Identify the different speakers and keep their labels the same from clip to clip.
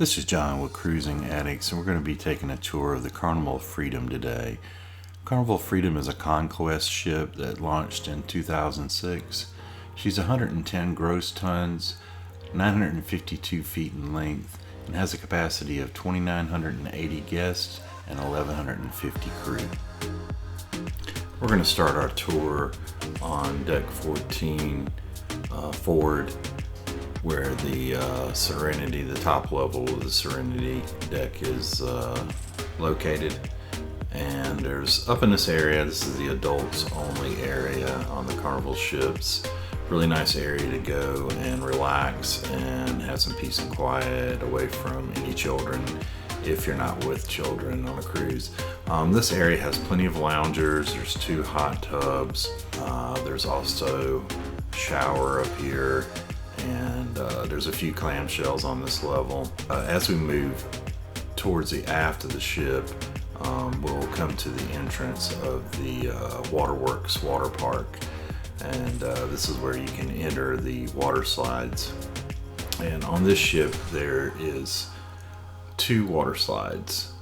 Speaker 1: This is John with Cruising Addicts, and we're going to be taking a tour of the Carnival Freedom today. Carnival Freedom is a Conquest ship that launched in 2006. She's 110 gross tons, 952 feet in length, and has a capacity of 2,980 guests and 1,150 crew. We're going to start our tour on deck 14 forward, where the Serenity, the top level of the Serenity deck is located. And there's, up in this area, this is the adults only area on the Carnival ships. Really nice area to go and relax and have some peace and quiet away from any children if you're not with children on a cruise. This area has plenty of loungers. There's 2 hot tubs. There's also a shower up here, and there's a few clamshells on this level. As we move towards the aft of the ship, we'll come to the entrance of the Waterworks water park, and this is where you can enter the water slides. And on this ship there is 2 water slides.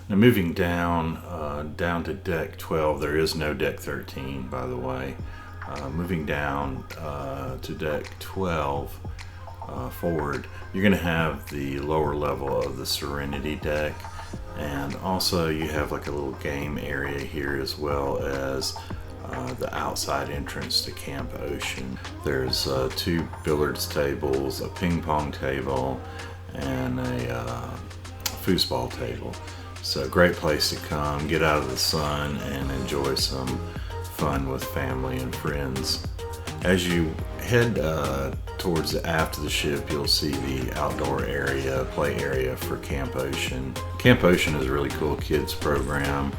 Speaker 1: Now moving down to deck 12, there is no deck 13, by the way. Moving down to deck 12 forward, you're going to have the lower level of the Serenity deck, and also you have like a little game area here, as well as the outside entrance to Camp Ocean. There's 2 billiards tables, a ping pong table, and a foosball table. So great place to come, get out of the sun, and enjoy some fun with family and friends. As you head towards the aft of the ship, you'll see the outdoor area, play area for Camp Ocean. Camp Ocean is a really cool kids program.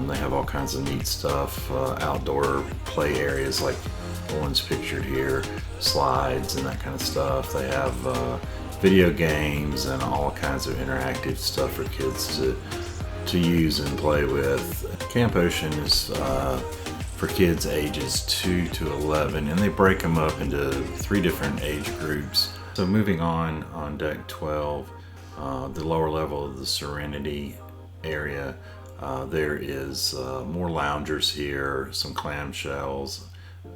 Speaker 1: They have all kinds of neat stuff, outdoor play areas like the ones pictured here, slides and that kind of stuff. They have video games and all kinds of interactive stuff for kids to use and play with. Camp Ocean is for kids ages 2 to 11, and they break them up into 3 different age groups. So moving on deck 12, the lower level of the Serenity area, there is more loungers here, some clamshells,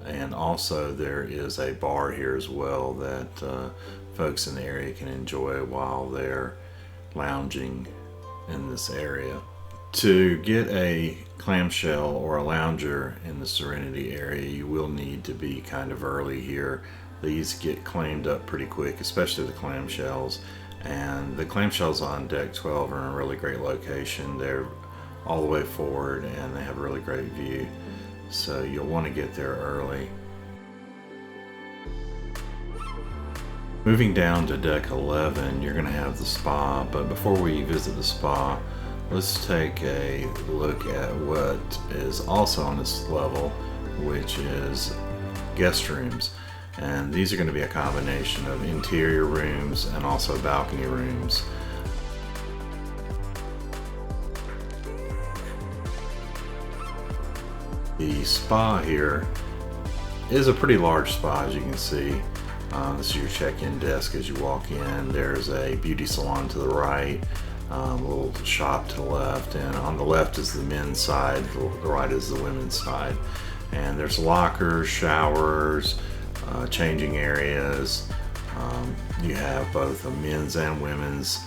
Speaker 1: and also there is a bar here as well that folks in the area can enjoy while they're lounging in this area. To get a clamshell or a lounger in the Serenity area, you will need to be kind of early here. These get claimed up pretty quick, especially the clamshells. And the clamshells on deck 12 are in a really great location. They're all the way forward and they have a really great view. So you'll want to get there early. Moving down to deck 11, you're going to have the spa, but before we visit the spa, let's take a look at what is also on this level, which is guest rooms. And these are going to be a combination of interior rooms and also balcony rooms. The spa here is a pretty large spa, as you can see. This is your check-in desk as you walk in. There's a beauty salon to the right, a little shop to the left, and on the left is the men's side, the right is the women's side. And there's lockers, showers, changing areas. You have both a men's and women's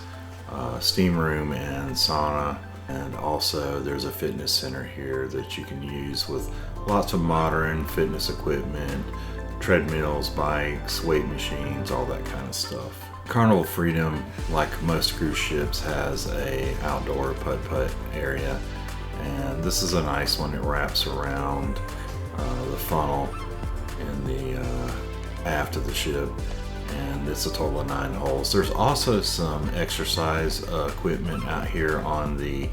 Speaker 1: steam room and sauna, and also there's a fitness center here that you can use with lots of modern fitness equipment, treadmills, bikes, weight machines, all that kind of stuff. Carnival Freedom, like most cruise ships, has a outdoor putt-putt area, and this is a nice one. It wraps around the funnel in the aft of the ship, and it's a total of 9 holes. There's also some exercise equipment out here on the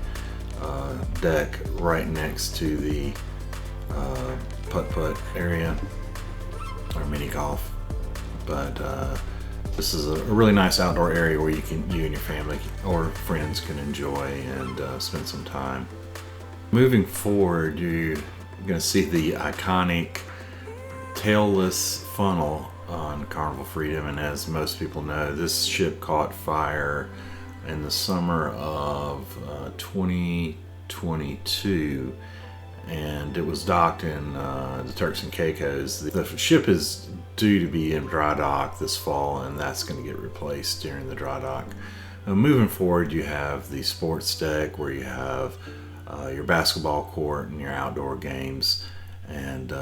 Speaker 1: deck right next to the putt-putt area, or mini golf. But this is a really nice outdoor area where you and your family or friends can enjoy and spend some time. Moving forward, you're going to see the iconic tailless funnel on Carnival Freedom, and as most people know, this ship caught fire in the summer of 2022, and it was docked in the Turks and Caicos. The ship is due to be in dry dock this fall, and that's going to get replaced during the dry dock. Moving forward, you have the sports deck where you have your basketball court and your outdoor games. And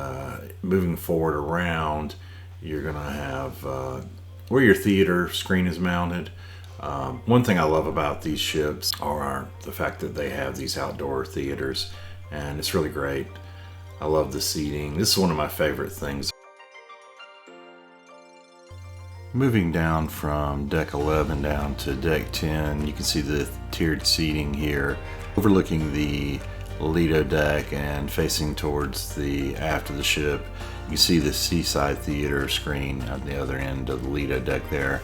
Speaker 1: moving forward around, you're going to have where your theater screen is mounted. One thing I love about these ships are the fact that they have these outdoor theaters, and it's really great. I love the seating. This is one of my favorite things. Moving down from deck 11 down to deck 10, you can see the tiered seating here, overlooking the Lido deck and facing towards the aft of the ship. You see the Seaside Theater screen at the other end of the Lido deck there.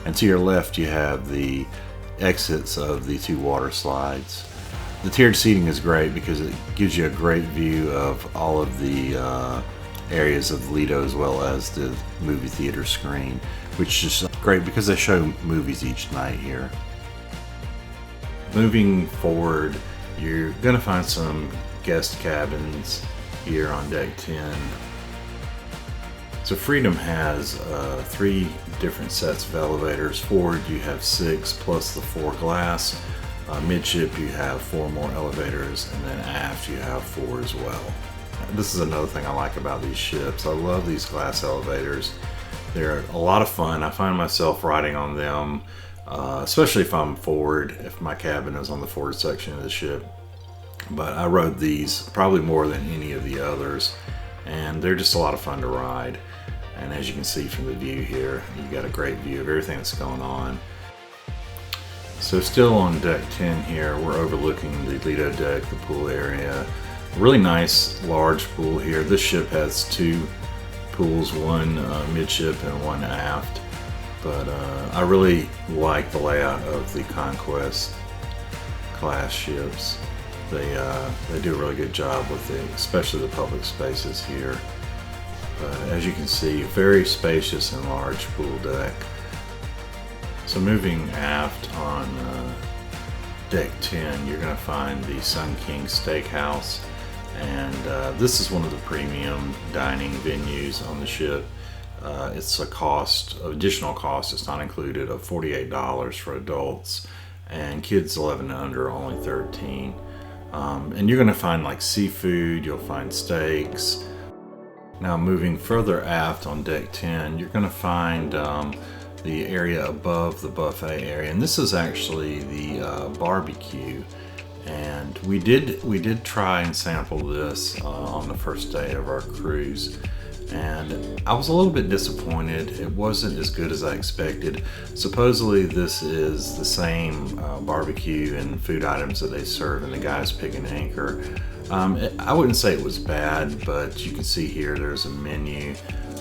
Speaker 1: And to your left, you have the exits of the two water slides. The tiered seating is great because it gives you a great view of all of the areas of Lido as well as the movie theater screen, which is great because they show movies each night here. Moving forward, you're going to find some guest cabins here on deck 10. So Freedom has 3 different sets of elevators. Forward you have 6 plus the 4 glass. Midship you have 4 more elevators, and then aft you have 4 as well. This is another thing I like about these ships. I love these glass elevators. They're a lot of fun. I find myself riding on them, especially if I'm forward, if my cabin is on the forward section of the ship. But I rode these probably more than any of the others, and they're just a lot of fun to ride. And as you can see from the view here, you got a great view of everything that's going on. So still on deck 10 here, we're overlooking the Lido deck, the pool area. Really nice large pool here. This ship has 2 pools, one midship and one aft. But I really like the layout of the Conquest-class ships. They do a really good job with it, especially the public spaces here. But as you can see, very spacious and large pool deck. So moving aft on deck 10, you're going to find the King Steakhouse, and this is one of the premium dining venues on the ship. It's a additional cost, it's not included, of $48 for adults, and kids 11 and under only $13. And you're going to find like seafood, you'll find steaks. Now moving further aft on deck 10, you're going to find the area above the buffet area, and this is actually the barbecue. And we did try and sample this on the first day of our cruise, and I was a little bit disappointed. It wasn't as good as I expected. Supposedly this is the same barbecue and food items that they serve in the Guys Pig and Anchor. I wouldn't say it was bad, but you can see here there's a menu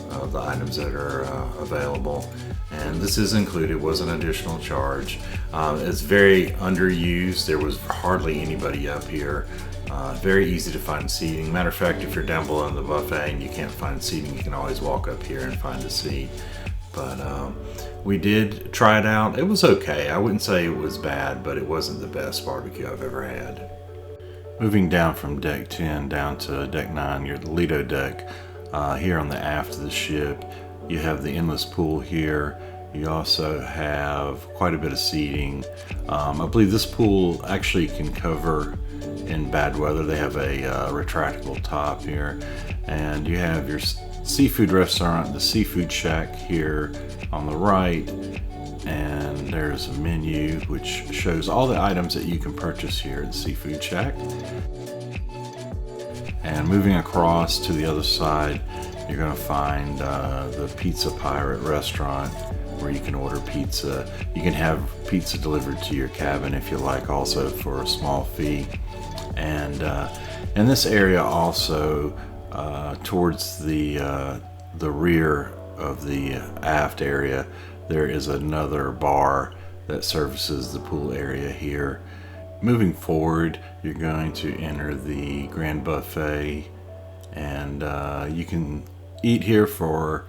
Speaker 1: of the items that are available, and this is included, was an additional charge. It's very underused. There was hardly anybody up here. Very easy to find seating. Matter of fact, if you're down below in the buffet and you can't find seating, you can always walk up here and find a seat. But we did try it out. It was okay. I wouldn't say it was bad, but it wasn't the best barbecue I've ever had. Moving down from deck 10 down to deck 9, your Lido deck. Here on the aft of the ship, you have the endless pool here. You also have quite a bit of seating. I believe this pool actually can cover in bad weather. They have a retractable top here, and you have your seafood restaurant, the Seafood Shack here on the right, and there's a menu which shows all the items that you can purchase here at the Seafood Shack. And moving across to the other side, you're going to find the Pizza Pirate restaurant, where you can order pizza. You can have pizza delivered to your cabin if you like, also for a small fee. And in this area also, towards the rear of the aft area, there is another bar that services the pool area here. Moving forward, you're going to enter the Grand Buffet, and you can eat here for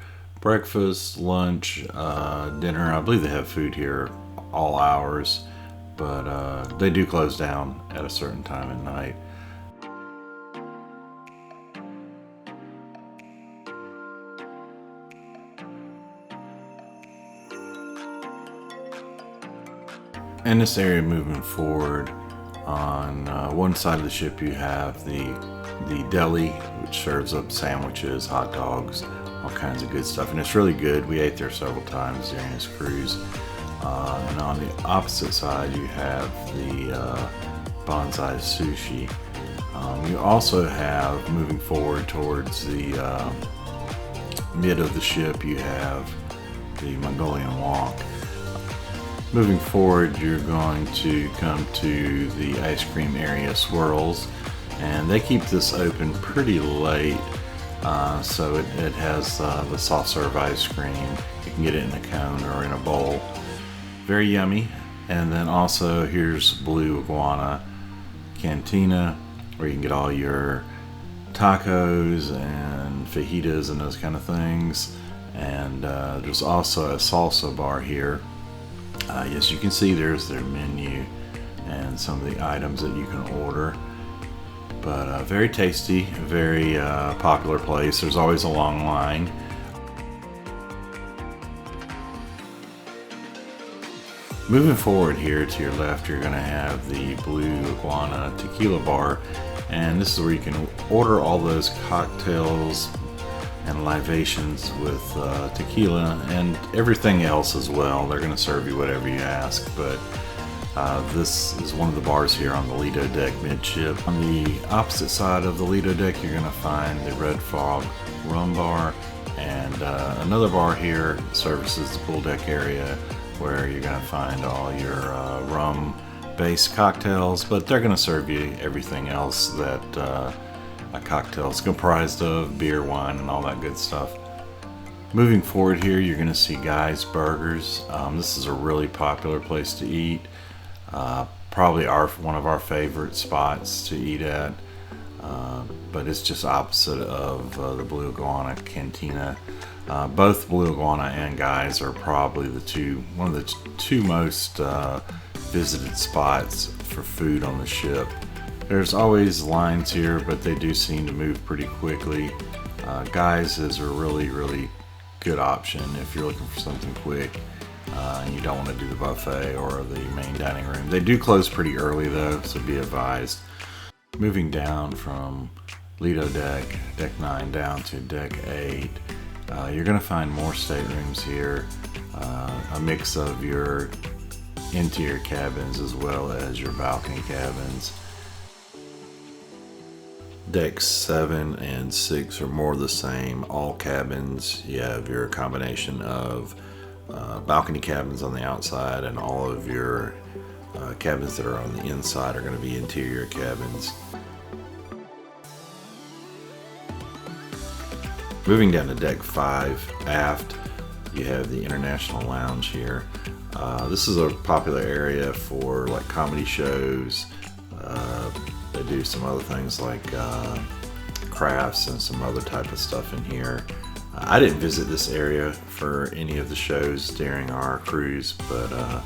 Speaker 1: breakfast, lunch, dinner. I believe they have food here all hours, but they do close down at a certain time at night. In this area moving forward, on one side of the ship you have the deli, which serves up sandwiches, hot dogs, all kinds of good stuff, and it's really good. We ate there several times during this cruise. And on the opposite side you have the Bonsai Sushi. You also have, moving forward towards the mid of the ship, you have the Mongolian Wok. Moving forward, you're going to come to the ice cream area, Swirls, and they keep this open pretty late, so it has the soft serve ice cream. You can get it in a cone or in a bowl. Very yummy. And then also here's Blue Iguana Cantina, where you can get all your tacos and fajitas and those kind of things. And there's also a salsa bar here. Yes, you can see there's their menu and some of the items that you can order. But very tasty, very popular place. There's always a long line. Moving forward here to your left, you're going to have the Blue Iguana Tequila Bar, and this is where you can order all those cocktails and libations with tequila and everything else as well. They're going to serve you whatever you ask, but this is one of the bars here on the Lido deck midship. On the opposite side of the Lido deck, you're going to find the Red Fog Rum Bar, and another bar here services the pool deck area, where you're going to find all your rum-based cocktails, but they're going to serve you everything else that a cocktail is comprised of: beer, wine, and all that good stuff. Moving forward here, you're going to see Guy's Burgers. This is a really popular place to eat. Probably one of our favorite spots to eat at, but it's just opposite of the Blue Iguana Cantina. Both Blue Iguana and Guy's are probably one of the two most visited spots for food on the ship. There's always lines here, but they do seem to move pretty quickly. Guy's is a really good option if you're looking for something quick and you don't want to do the buffet or the main dining room. They do close pretty early though, so be advised. Moving down from Lido deck 9 down to deck 8, you're going to find more staterooms here, a mix of your interior cabins as well as your balcony cabins. Decks 7 and 6 are more the same. All cabins, you have your combination of balcony cabins on the outside, and all of your cabins that are on the inside are going to be interior cabins. Moving down to deck 5 aft, you have the International Lounge here. This is a popular area for like comedy shows. They do some other things like crafts and some other type of stuff in here. I didn't visit this area for any of the shows during our cruise, but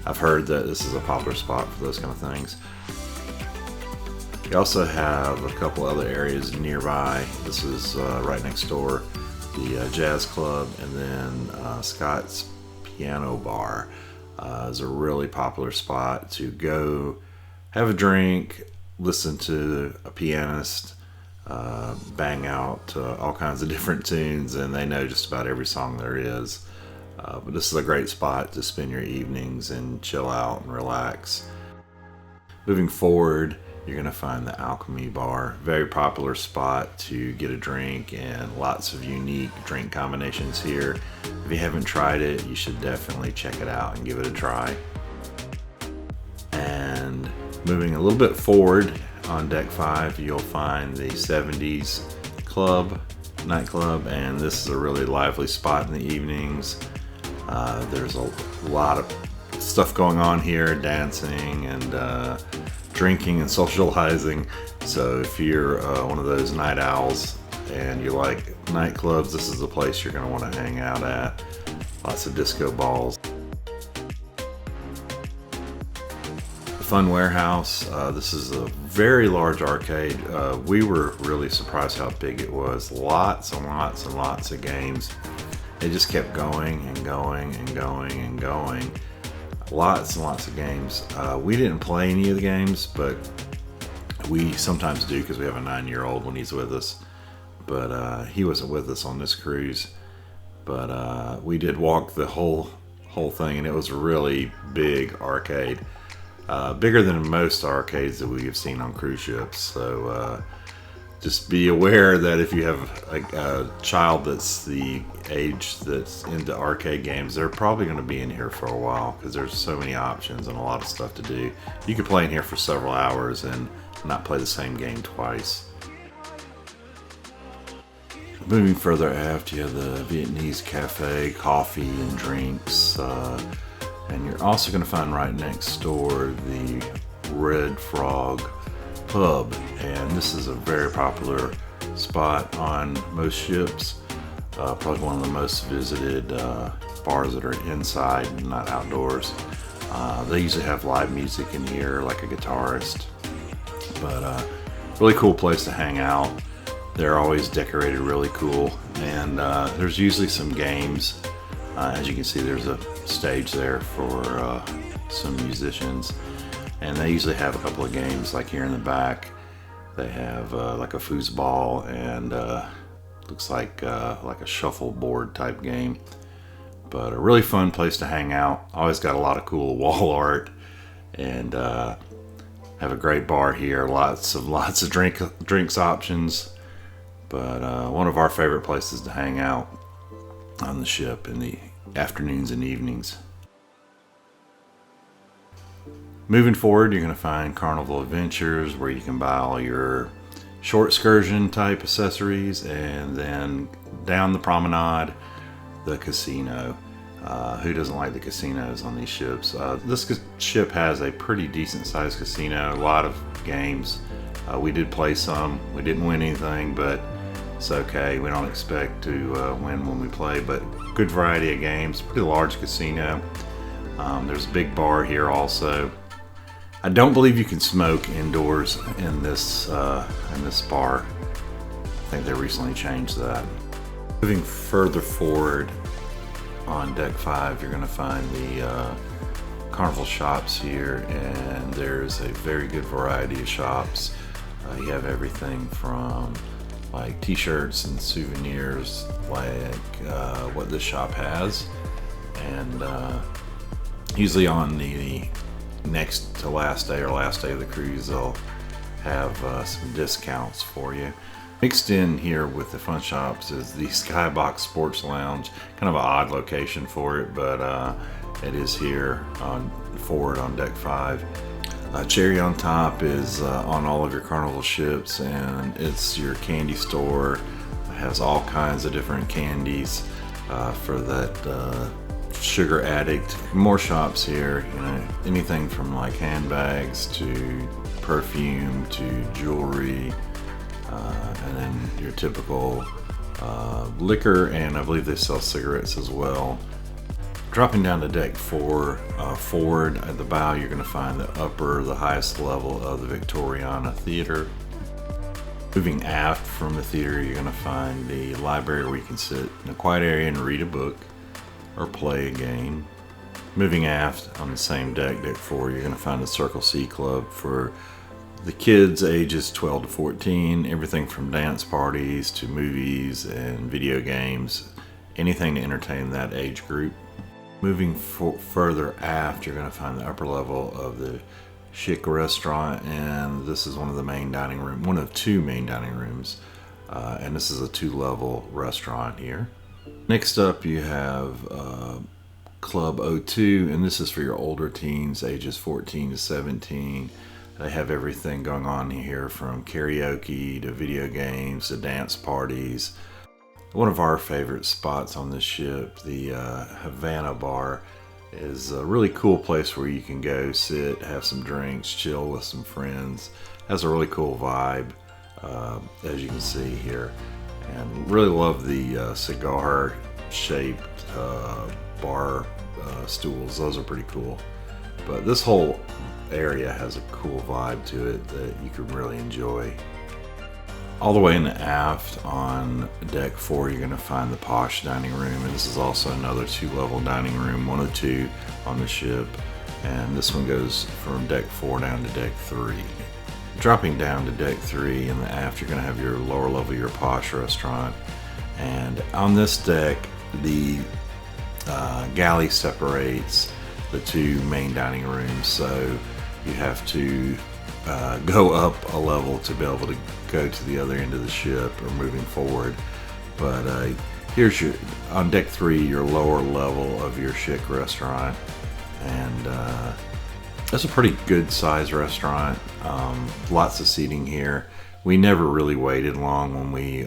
Speaker 1: I've heard that this is a popular spot for those kind of things. You also have a couple other areas nearby. This is right next door, the Jazz Club, and then Scott's Piano Bar is a really popular spot to go have a drink, listen to a pianist bang out all kinds of different tunes, and they know just about every song there is. But this is a great spot to spend your evenings and chill out and relax. Moving forward, you're going to find the Alchemy Bar. Very popular spot to get a drink, and lots of unique drink combinations here. If you haven't tried it, you should definitely check it out and give it a try. And moving a little bit forward on deck 5, you'll find the 70s nightclub, and this is a really lively spot in the evenings. There's a lot of stuff going on here, dancing and drinking and socializing. So if you're one of those night owls and you like nightclubs, this is the place you're going to want to hang out at. Lots of disco balls. The Fun Warehouse, this is a very large arcade. We were really surprised how big it was. Lots and lots and lots of games. It just kept going and going and going and going. Lots and lots of games. We didn't play any of the games, but we sometimes do because we have a 9-year-old when he's with us. But he wasn't with us on this cruise. But we did walk the whole thing, and it was a really big arcade. Bigger than most arcades that we have seen on cruise ships. So just be aware that if you have a child that's the age that's into arcade games, they're probably going to be in here for a while because there's so many options and a lot of stuff to do. You could play in here for several hours and not play the same game twice. Moving further aft, you have the Viennese cafe, coffee and drinks. And you're also going to find right next door the Red Frog Pub, and this is a very popular spot on most ships. Probably one of the most visited bars that are inside and not outdoors. They usually have live music in here, like a guitarist, but really cool place to hang out. They're always decorated really cool, and there's usually some games. As you can see, there's a stage there for some musicians, and they usually have a couple of games. Like here in the back, they have like a foosball and looks like a shuffleboard type game. But a really fun place to hang out. Always got a lot of cool wall art, and have a great bar here. Lots of drinks options. But one of our favorite places to hang out on the ship in the afternoons and evenings. Moving forward, you're going to find Carnival Adventures, where you can buy all your short excursion type accessories, and then down the promenade, the casino. Who doesn't like the casinos on these ships? This ship has a pretty decent sized casino, a lot of games. We did play some. We didn't win anything, but it's okay. We don't expect to win when we play, but good variety of games. Pretty large casino. There's a big bar here also. I don't believe you can smoke indoors in this bar. I think they recently changed that. Moving further forward on deck 5, you're going to find the Carnival shops here, and there's a very good variety of shops. You have everything from like t-shirts and souvenirs, like what this shop has, and usually on the next to last day or last day of the cruise, they'll have some discounts for you. Mixed in here with the fun shops is the Skybox Sports Lounge. Kind of an odd location for it, but it is here forward on deck 5. Cherry on Top is on all of your Carnival ships, and it's your candy store. It has all kinds of different candies for that sugar addict. More shops here, you know, anything from like handbags to perfume to jewelry, and then your typical liquor, and I believe they sell cigarettes as well. Dropping down to deck 4, forward at the bow, you're going to find the highest level of the Victoriana Theater. Moving aft from the theater, you're going to find the library, where you can sit in a quiet area and read a book or play a game. Moving aft on the same deck, deck 4, you're going to find the Circle C Club for the kids ages 12 to 14. Everything from dance parties to movies and video games, anything to entertain that age group. Moving further aft, you're going to find the upper level of the Chic Restaurant, and this is one of two main dining rooms, and this is a 2-level restaurant here. Next up, you have Club O2, and this is for your older teens, ages 14 to 17. They have everything going on here, from karaoke to video games to dance parties. One of our favorite spots on this ship, the Habana Bar, is a really cool place where you can go sit, have some drinks, chill with some friends. Has a really cool vibe, as you can see here. And really love the cigar shaped bar stools. Those are pretty cool. But this whole area has a cool vibe to it that you can really enjoy. All the way in the aft on deck 4, you're going to find the Posh dining room, and this is also another 2-level dining room, one of 2 on the ship, and this one goes from deck 4 down to deck 3. Dropping down to deck 3 in the aft, you're going to have your lower level, your Posh Restaurant, and on this deck, the galley separates the 2 main dining rooms, so you have to go up a level to be able to go to the other end of the ship or moving forward. But here's your, on deck 3, your lower level of your Chic Restaurant, and it's a pretty good size restaurant. Lots of seating here. We never really waited long when we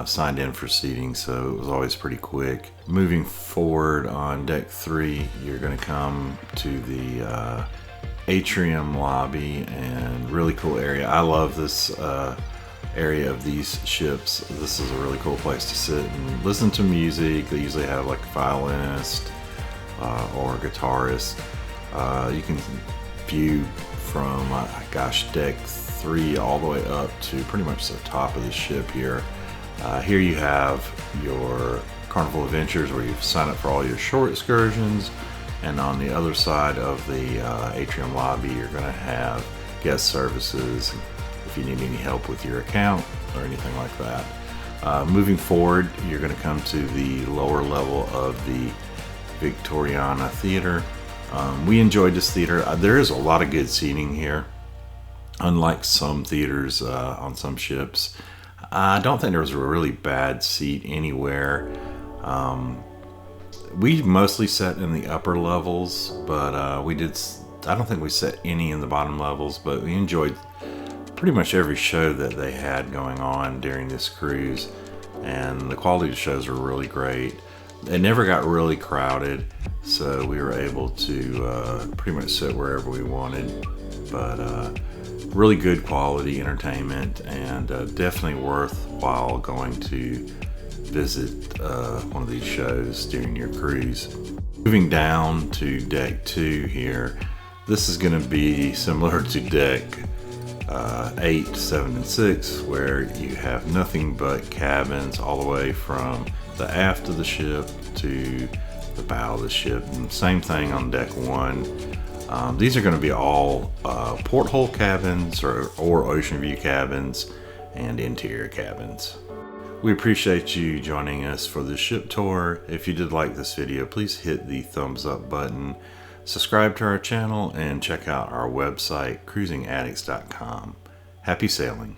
Speaker 1: signed in for seating, so it was always pretty quick. Moving forward on deck 3, you're going to come to the Atrium Lobby, and really cool area. I love this area of these ships. This is a really cool place to sit and listen to music. They usually have like a violinist or a guitarist. You can view from deck 3 all the way up to pretty much the top of the ship here. Here you have your Carnival Adventures, where you sign up for all your short excursions. And on the other side of the Atrium Lobby, you're going to have guest services if you need any help with your account or anything like that. Moving forward, you're going to come to the lower level of the Victoriana Theater. We enjoyed this theater. There is a lot of good seating here, unlike some theaters on some ships. I don't think there was a really bad seat anywhere. We mostly sat in the upper levels, but I don't think we sat any in the bottom levels, but we enjoyed pretty much every show that they had going on during this cruise, and the quality of the shows were really great. They never got really crowded, so we were able to pretty much sit wherever we wanted, but really good quality entertainment, and definitely worthwhile going to visit one of these shows during your cruise. Moving down to deck 2 here, this is going to be similar to deck 8, 7, and 6, where you have nothing but cabins all the way from the aft of the ship to the bow of the ship, and same thing on deck 1. These are going to be all porthole cabins or ocean view cabins and interior cabins. We appreciate you joining us for this ship tour. If you did like this video, please hit the thumbs up button, subscribe to our channel, and check out our website, cruisingaddicts.com. Happy sailing.